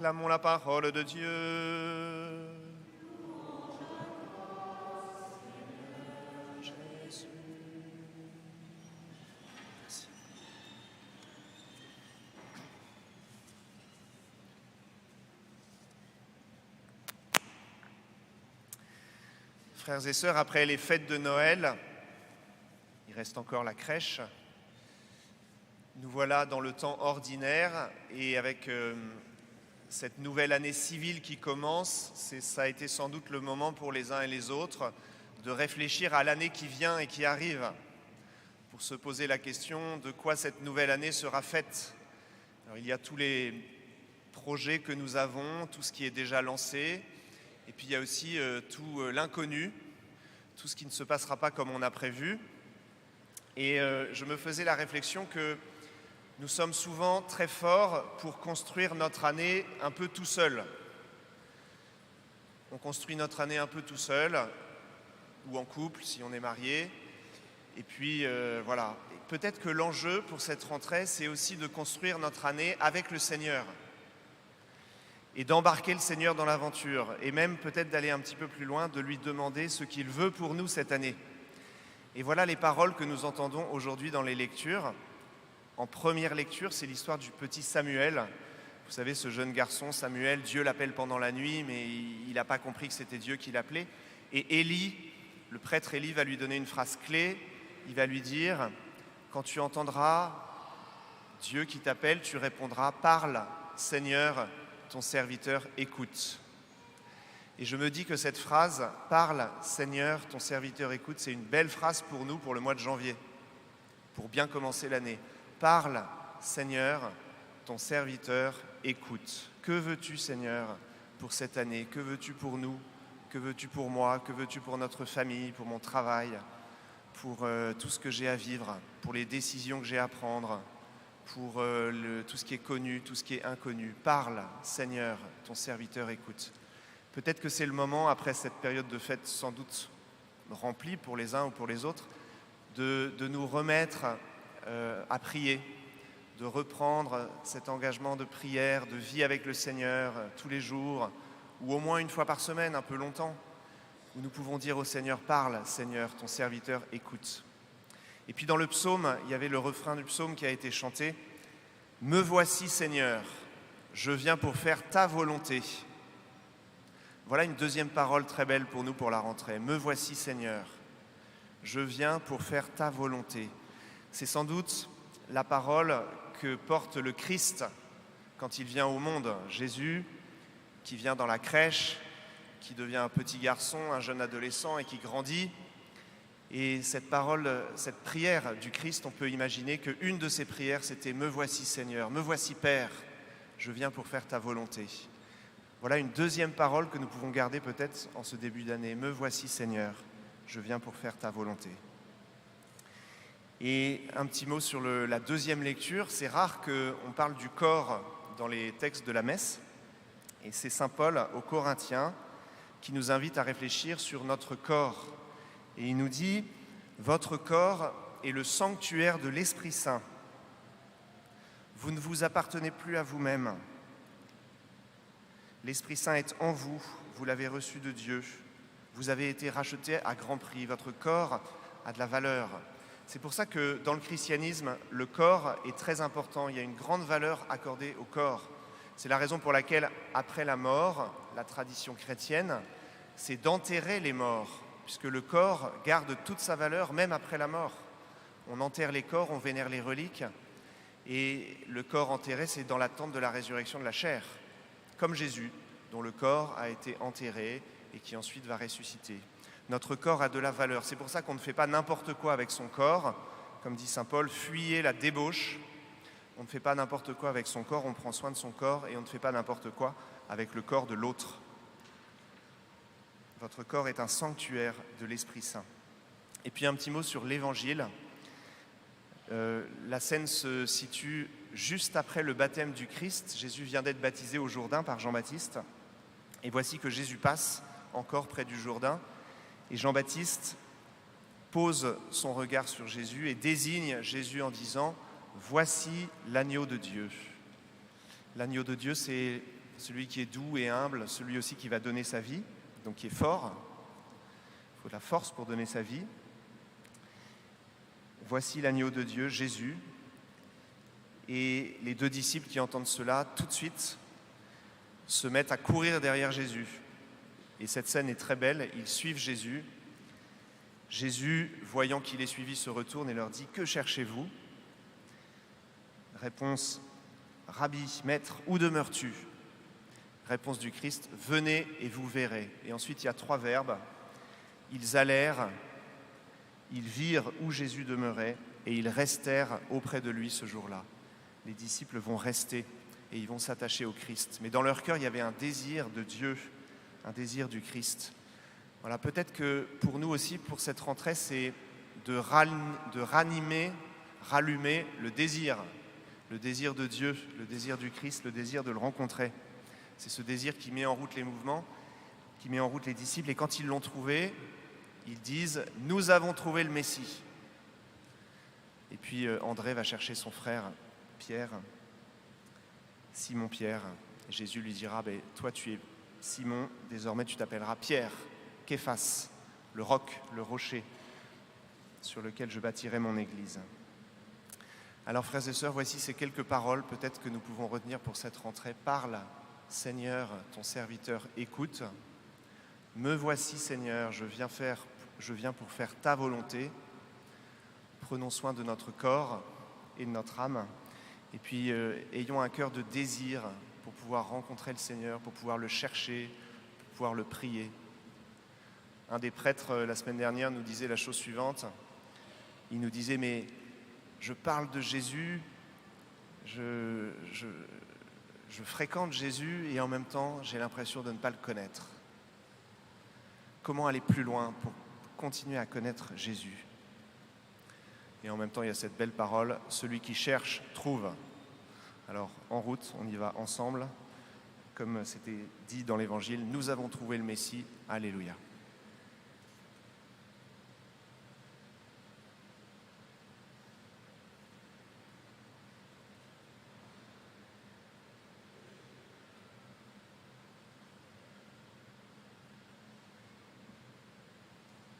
Clamons la parole de Dieu. Jésus. Merci. Frères et sœurs, après les fêtes de Noël, il reste encore la crèche. Nous voilà dans le temps ordinaire et avec cette nouvelle année civile qui commence, ça a été sans doute le moment pour les uns et les autres de réfléchir à l'année qui vient et qui arrive, pour se poser la question de quoi cette nouvelle année sera faite. Alors, il y a tous les projets que nous avons, tout ce qui est déjà lancé, et puis il y a aussi tout l'inconnu, tout ce qui ne se passera pas comme on a prévu. Et je me faisais la réflexion que nous sommes souvent très forts pour construire notre année un peu tout seul. On construit notre année un peu tout seul, ou en couple si on est marié. Et puis voilà. Peut-être que l'enjeu pour cette rentrée, c'est aussi de construire notre année avec le Seigneur. Et d'embarquer le Seigneur dans l'aventure. Et même peut-être d'aller un petit peu plus loin, de lui demander ce qu'il veut pour nous cette année. Et voilà les paroles que nous entendons aujourd'hui dans les lectures. En première lecture, c'est l'histoire du petit Samuel. Vous savez, ce jeune garçon, Samuel, Dieu l'appelle pendant la nuit, mais il n'a pas compris que c'était Dieu qui l'appelait. Et Élie, le prêtre Élie, va lui donner une phrase clé. Il va lui dire, quand tu entendras Dieu qui t'appelle, tu répondras, parle, Seigneur, ton serviteur écoute. Et je me dis que cette phrase, parle, Seigneur, ton serviteur écoute, c'est une belle phrase pour nous, pour le mois de janvier, pour bien commencer l'année. Parle, Seigneur, ton serviteur écoute. Que veux-tu, Seigneur, pour cette année? Que veux-tu pour nous? Que veux-tu pour moi? Que veux-tu pour notre famille, pour mon travail, pour tout ce que j'ai à vivre, pour les décisions que j'ai à prendre, pour tout ce qui est connu, tout ce qui est inconnu? Parle, Seigneur, ton serviteur écoute. Peut-être que c'est le moment, après cette période de fête sans doute remplie pour les uns ou pour les autres, de nous remettre à prier, de reprendre cet engagement de prière, de vie avec le Seigneur tous les jours, ou au moins une fois par semaine, un peu longtemps, où nous pouvons dire au Seigneur, parle, Seigneur, ton serviteur écoute. Et puis dans le psaume, il y avait le refrain du psaume qui a été chanté, « Me voici, Seigneur, je viens pour faire ta volonté ». Voilà une deuxième parole très belle pour nous pour la rentrée. « Me voici, Seigneur, je viens pour faire ta volonté ». C'est sans doute la parole que porte le Christ quand il vient au monde. Jésus qui vient dans la crèche, qui devient un petit garçon, un jeune adolescent et qui grandit. Et cette parole, cette prière du Christ, on peut imaginer qu'une de ses prières, c'était « Me voici Seigneur, me voici Père, je viens pour faire ta volonté ». Voilà une deuxième parole que nous pouvons garder peut-être en ce début d'année. « Me voici Seigneur, je viens pour faire ta volonté ». Et un petit mot sur la deuxième lecture. C'est rare qu'on parle du corps dans les textes de la messe. Et c'est saint Paul aux Corinthiens qui nous invite à réfléchir sur notre corps. Et il nous dit « Votre corps est le sanctuaire de l'Esprit Saint. Vous ne vous appartenez plus à vous-même. L'Esprit Saint est en vous. Vous l'avez reçu de Dieu. Vous avez été racheté à grand prix. Votre corps a de la valeur. » C'est pour ça que dans le christianisme, le corps est très important. Il y a une grande valeur accordée au corps. C'est la raison pour laquelle, après la mort, la tradition chrétienne, c'est d'enterrer les morts, puisque le corps garde toute sa valeur, même après la mort. On enterre les corps, on vénère les reliques, et le corps enterré, c'est dans l'attente de la résurrection de la chair, comme Jésus, dont le corps a été enterré et qui ensuite va ressusciter. Notre corps a de la valeur. C'est pour ça qu'on ne fait pas n'importe quoi avec son corps. Comme dit saint Paul, fuyez la débauche. On ne fait pas n'importe quoi avec son corps, on prend soin de son corps et on ne fait pas n'importe quoi avec le corps de l'autre. Votre corps est un sanctuaire de l'Esprit Saint. Et puis un petit mot sur l'Évangile. La scène se situe juste après le baptême du Christ. Jésus vient d'être baptisé au Jourdain par Jean-Baptiste. Et voici que Jésus passe encore près du Jourdain. Et Jean-Baptiste pose son regard sur Jésus et désigne Jésus en disant « Voici l'agneau de Dieu ». L'agneau de Dieu, c'est celui qui est doux et humble, celui aussi qui va donner sa vie, donc qui est fort. Il faut de la force pour donner sa vie. Voici l'agneau de Dieu, Jésus. Et les 2 disciples qui entendent cela, tout de suite, se mettent à courir derrière Jésus. Et cette scène est très belle, ils suivent Jésus. Jésus, voyant qu'il est suivi, se retourne et leur dit « Que cherchez-vous » Réponse « Rabbi, maître, où demeures-tu » Réponse du Christ « Venez et vous verrez ». Et ensuite, il y a 3 verbes. Ils allèrent, ils virent où Jésus demeurait et ils restèrent auprès de lui ce jour-là. Les disciples vont rester et ils vont s'attacher au Christ. Mais dans leur cœur, il y avait un désir de Dieu, un désir du Christ. Voilà, peut-être que pour nous aussi, pour cette rentrée, c'est de rallumer le désir de Dieu, le désir du Christ, le désir de le rencontrer. C'est ce désir qui met en route les mouvements, qui met en route les disciples. Et quand ils l'ont trouvé, ils disent « Nous avons trouvé le Messie ». Et puis André va chercher son frère Pierre, Simon-Pierre. Jésus lui dira « Toi tu es Simon, désormais tu t'appelleras Pierre, Képhas, le roc, le rocher, sur lequel je bâtirai mon église. » Alors frères et sœurs, voici ces quelques paroles peut-être que nous pouvons retenir pour cette rentrée. Parle, Seigneur, ton serviteur écoute. Me voici, Seigneur, je viens pour faire ta volonté. Prenons soin de notre corps et de notre âme. Et puis, ayons un cœur de désir pour pouvoir rencontrer le Seigneur, pour pouvoir le chercher, pour pouvoir le prier. Un des prêtres, la semaine dernière, nous disait la chose suivante. Il nous disait, mais je parle de Jésus, je fréquente Jésus et en même temps, j'ai l'impression de ne pas le connaître. Comment aller plus loin pour continuer à connaître Jésus ? Et en même temps, il y a cette belle parole, celui qui cherche, trouve. Alors, en route, on y va ensemble. Comme c'était dit dans l'Évangile, nous avons trouvé le Messie. Alléluia.